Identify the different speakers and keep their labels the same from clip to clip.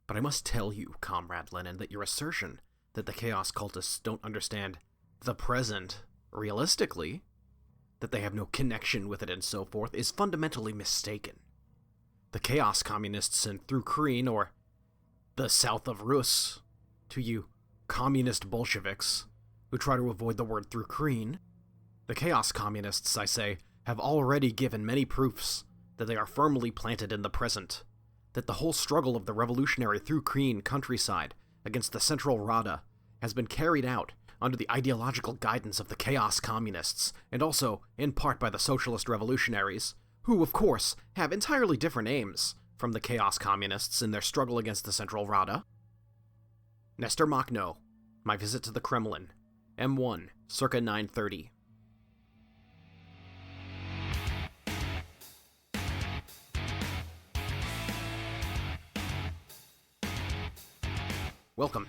Speaker 1: But I must tell you, Comrade Lenin, that your assertion that the Chaos Cultists don't understand the present realistically, that they have no connection with it and so forth, is fundamentally mistaken. The Chaos Communists in Through or the south of Rus, to you communist Bolsheviks who try to avoid the word Through, the Chaos Communists, I say, have already given many proofs that they are firmly planted in the present, that the whole struggle of the revolutionary Through countryside against the Central Rada has been carried out under the ideological guidance of the Chaos Communists, and also, in part, by the Socialist Revolutionaries, who, of course, have entirely different aims from the Chaos Communists in their struggle against the Central Rada. Nestor Makhno, My Visit to the Kremlin, M1, circa 930. Welcome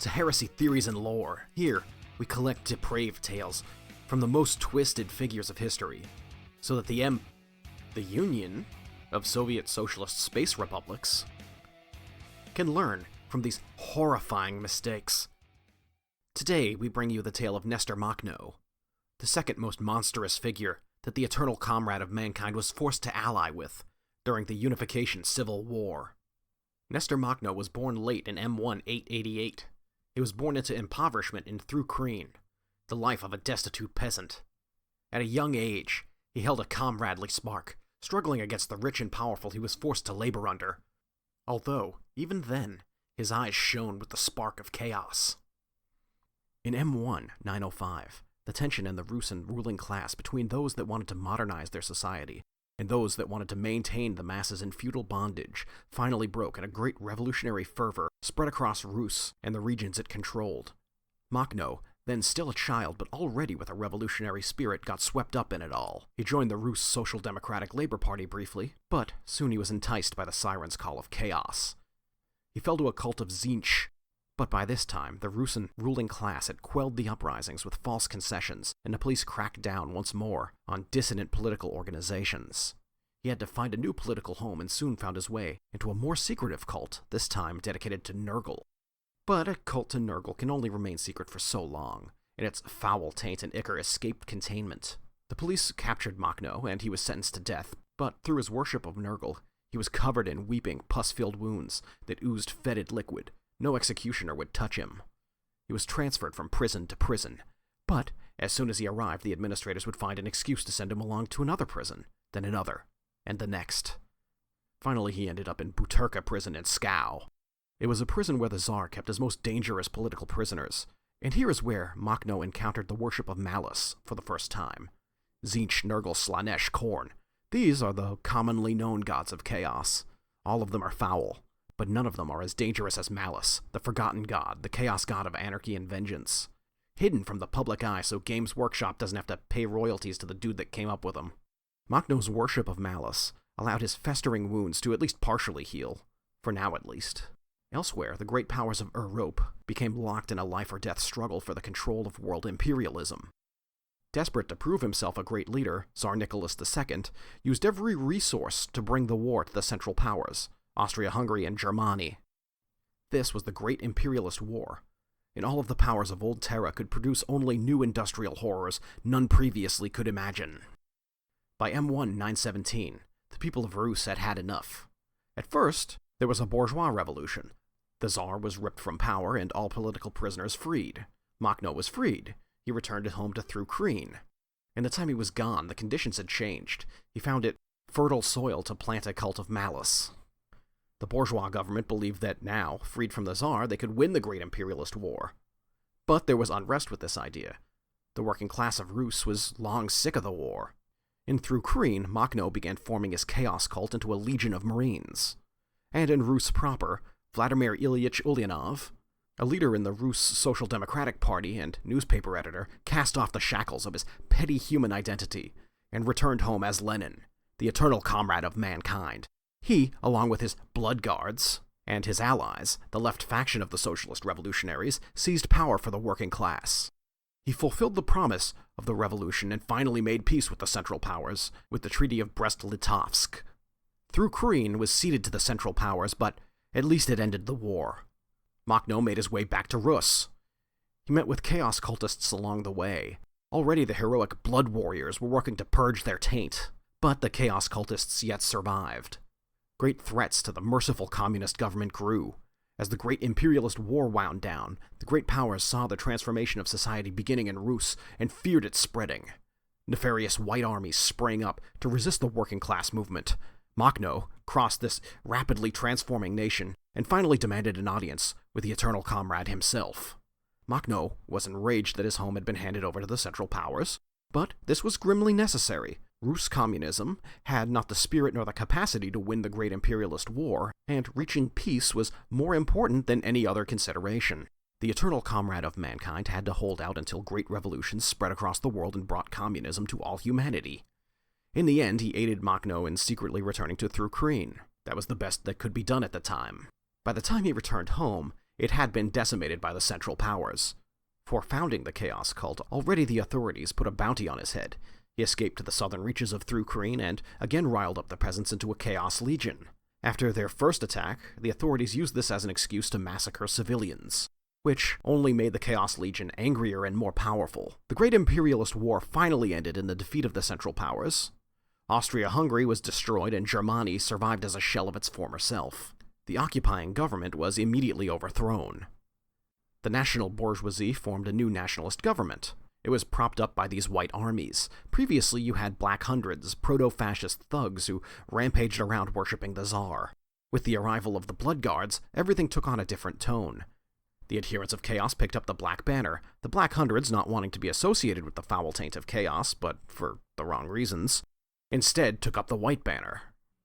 Speaker 1: to Heresy Theories and Lore. Here, we collect depraved tales from the most twisted figures of history, so that the Union of Soviet Socialist Space Republics can learn from these horrifying mistakes. Today, we bring you the tale of Nestor Makhno, the second most monstrous figure that the Eternal Comrade of mankind was forced to ally with during the Unification Civil War. Nestor Makhno was born late in M1 888. He was born into impoverishment in Through, the life of a destitute peasant. At a young age, he held a comradely spark, struggling against the rich and powerful he was forced to labor under. Although, even then, his eyes shone with the spark of chaos. In M1 905, the tension in the Rusan ruling class between those that wanted to modernize their society and those that wanted to maintain the masses in feudal bondage finally broke, and a great revolutionary fervor spread across Rus and the regions it controlled. Makhno, then still a child but already with a revolutionary spirit, got swept up in it all. He joined the Rus Social Democratic Labor Party briefly, but soon he was enticed by the siren's call of chaos. He fell to a cult of Tzeentch, but by this time the Rusan ruling class had quelled the uprisings with false concessions, and the police cracked down once more on dissident political organizations. He had to find a new political home and soon found his way into a more secretive cult, this time dedicated to Nurgle. But a cult to Nurgle can only remain secret for so long, and its foul taint and ichor escaped containment. The police captured Makhno, and he was sentenced to death, but through his worship of Nurgle, he was covered in weeping, pus-filled wounds that oozed fetid liquid. No executioner would touch him. He was transferred from prison to prison, but as soon as he arrived, the administrators would find an excuse to send him along to another prison, then another, and the next. Finally, he ended up in Buturka prison in Skau. It was a prison where the Tsar kept his most dangerous political prisoners, and here is where Makhno encountered the worship of malice for the first time. Tzeentch, Nurgle, Slanesh, Khorne. These are the commonly known gods of chaos. All of them are foul, but none of them are as dangerous as Malice, the forgotten god, the chaos god of anarchy and vengeance. Hidden from the public eye so Games Workshop doesn't have to pay royalties to the dude that came up with him. Makhno's worship of Malice allowed his festering wounds to at least partially heal, for now at least. Elsewhere, the great powers of Europe became locked in a life-or-death struggle for the control of world imperialism. Desperate to prove himself a great leader, Tsar Nicholas II used every resource to bring the war to the Central Powers, Austria-Hungary and Germany. This was the Great Imperialist War, and all of the powers of Old Terra could produce only new industrial horrors none previously could imagine. By M1 917, the people of Rus had had enough. At first, there was a bourgeois revolution. The Tsar was ripped from power and all political prisoners freed. Makhno was freed. He returned home to Through. In the time he was gone, the conditions had changed. He found it fertile soil to plant a cult of malice. The bourgeois government believed that now, freed from the Tsar, they could win the Great Imperialist War. But there was unrest with this idea. The working class of Rus was long sick of the war. In Through, Makhno began forming his chaos cult into a legion of Marines. And in Rus proper, Vladimir Ilyich Ulyanov, a leader in the Rus Social Democratic Party and newspaper editor, cast off the shackles of his petty human identity and returned home as Lenin, the Eternal Comrade of mankind. He, along with his blood guards and his allies, the left faction of the socialist revolutionaries, seized power for the working class. He fulfilled the promise of the revolution and finally made peace with the Central Powers with the Treaty of Brest-Litovsk. Through was ceded to the Central Powers, but At least it ended the war. Machno made his way back to Rus. He met with Chaos cultists along the way. Already the heroic Blood Warriors were working to purge their taint, but the Chaos cultists yet survived. Great threats to the merciful communist government grew. As the great imperialist war wound down, the great powers saw the transformation of society beginning in Rus and feared its spreading. Nefarious white armies sprang up to resist the working class movement. Machno crossed this rapidly transforming nation and finally demanded an audience with the Eternal Comrade himself. Machno was enraged that his home had been handed over to the Central Powers, but this was grimly necessary. Rus communism had not the spirit nor the capacity to win the great imperialist war, and reaching peace was more important than any other consideration. The Eternal Comrade of mankind had to hold out until great revolutions spread across the world and brought communism to all humanity. In the end, he aided Machno in secretly returning to Thru-Kreen. That was the best that could be done at the time. By the time he returned home, it had been decimated by the Central Powers. For founding the Chaos Cult, already the authorities put a bounty on his head. He escaped to the southern reaches of Thru-Kreen and again riled up the peasants into a Chaos Legion. After their first attack, the authorities used this as an excuse to massacre civilians, which only made the Chaos Legion angrier and more powerful. The Great Imperialist War finally ended in the defeat of the Central Powers. Austria-Hungary was destroyed and Germany survived as a shell of its former self. The occupying government was immediately overthrown. The national bourgeoisie formed a new nationalist government. It was propped up by these white armies. Previously, you had Black Hundreds, proto-fascist thugs who rampaged around worshipping the Tsar. With the arrival of the Blood Guards, everything took on a different tone. The adherents of Chaos picked up the Black Banner, the Black Hundreds not wanting to be associated with the foul taint of Chaos, but for the wrong reasons, instead took up the White Banner.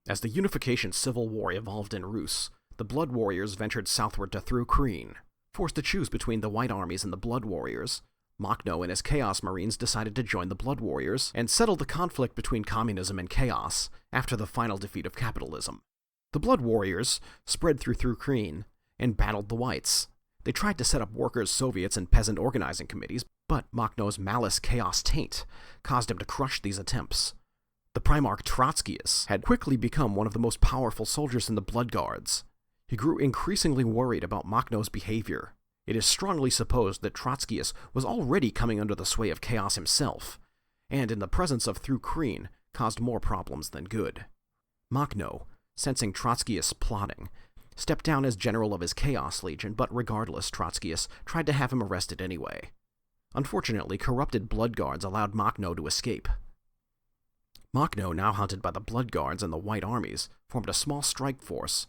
Speaker 1: As the Unification Civil War evolved in Rus, the Blood Warriors ventured southward to Thru-Kreen. Forced to choose between the White Armies and the Blood Warriors, Machno and his Chaos Marines decided to join the Blood Warriors and settle the conflict between communism and chaos after the final defeat of capitalism. The Blood Warriors spread through Thru-Kreen and battled the Whites. They tried to set up workers' soviets and peasant organizing committees, but Machno's malice chaos taint caused him to crush these attempts. The Primarch Trotskyist had quickly become one of the most powerful soldiers in the Blood Guards. He grew increasingly worried about Machno's behavior. It is strongly supposed that Trotskyist was already coming under the sway of Chaos himself, and in the presence of Thru-Kreen caused more problems than good. Machno, sensing Trotskyist's plotting, stepped down as general of his Chaos Legion, but regardless, Trotskyist tried to have him arrested anyway. Unfortunately, corrupted Blood Guards allowed Machno to escape. Machno, now hunted by the Blood Guards and the White Armies, formed a small strike force,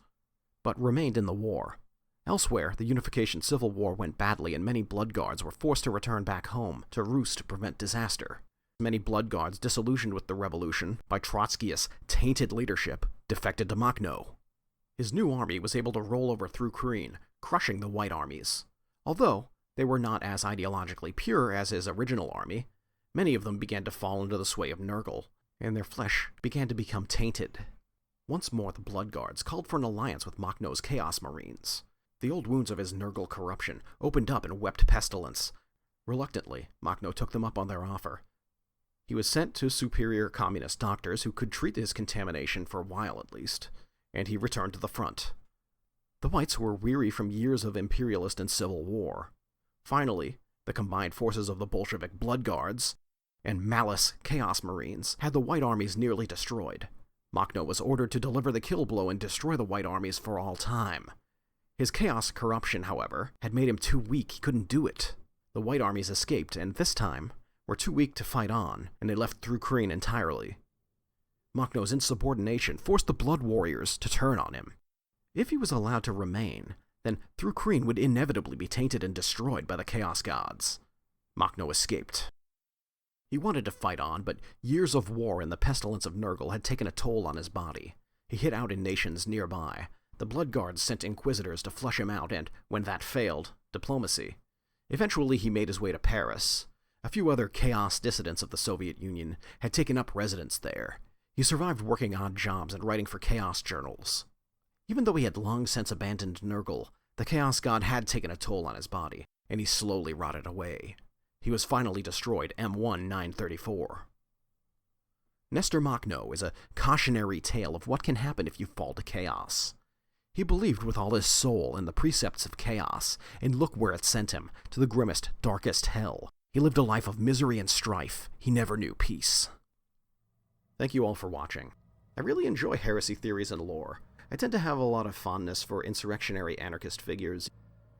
Speaker 1: but remained in the war. Elsewhere, the Unification Civil War went badly and many Blood Guards were forced to return back home to Rus to prevent disaster. Many Blood Guards, disillusioned with the revolution by Trotskyist's tainted leadership, defected to Machno. His new army was able to roll over Thru-Kreen, crushing the White Armies. Although they were not as ideologically pure as his original army, many of them began to fall under the sway of Nurgle, and their flesh began to become tainted. Once more, the Blood Guards called for an alliance with Machno's Chaos Marines. The old wounds of his Nurgle corruption opened up and wept pestilence. Reluctantly, Machno took them up on their offer. He was sent to superior communist doctors who could treat his contamination for a while at least, and he returned to the front. The Whites were weary from years of imperialist and civil war. Finally, the combined forces of the Bolshevik Blood Guards and Malice Chaos Marines had the White Armies nearly destroyed. Machno was ordered to deliver the kill blow and destroy the White Armies for all time. His chaos corruption, however, had made him too weak. He couldn't do it. The White Armies escaped, and this time were too weak to fight on, and they left Thru-Kreen entirely. Machno's insubordination forced the Blood Warriors to turn on him. If he was allowed to remain, then Thru-Kreen would inevitably be tainted and destroyed by the Chaos Gods. Machno escaped. He wanted to fight on, but years of war and the pestilence of Nurgle had taken a toll on his body. He hid out in nations nearby. The Blood Guards sent inquisitors to flush him out, and, when that failed, diplomacy. Eventually he made his way to Paris. A few other chaos dissidents of the Soviet Union had taken up residence there. He survived working odd jobs and writing for chaos journals. Even though he had long since abandoned Nurgle, the Chaos God had taken a toll on his body, and he slowly rotted away. He was finally destroyed M1934. Nestor Makhno is a cautionary tale of what can happen if you fall to chaos. He believed with all his soul in the precepts of chaos, and look where it sent him, to the grimmest, darkest hell. He lived a life of misery and strife. He never knew peace. Thank you all for watching. I really enjoy heresy theories and lore. I tend to have a lot of fondness for insurrectionary anarchist figures.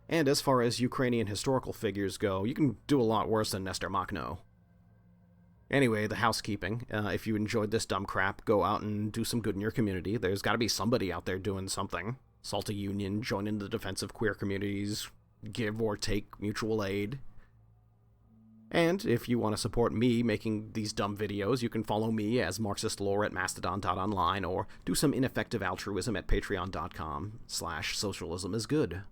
Speaker 1: And as far as Ukrainian historical figures go, you can do a lot worse than Nestor Makhno. Anyway, the housekeeping. If you enjoyed this dumb crap, go out and do some good in your community. There's gotta be somebody out there doing something. Salt a union, join in the defense of queer communities, give or take mutual aid. And if you want to support me making these dumb videos, you can follow me as Marxist Lore at mastodon.online, or do some ineffective altruism at patreon.com/socialismisgood.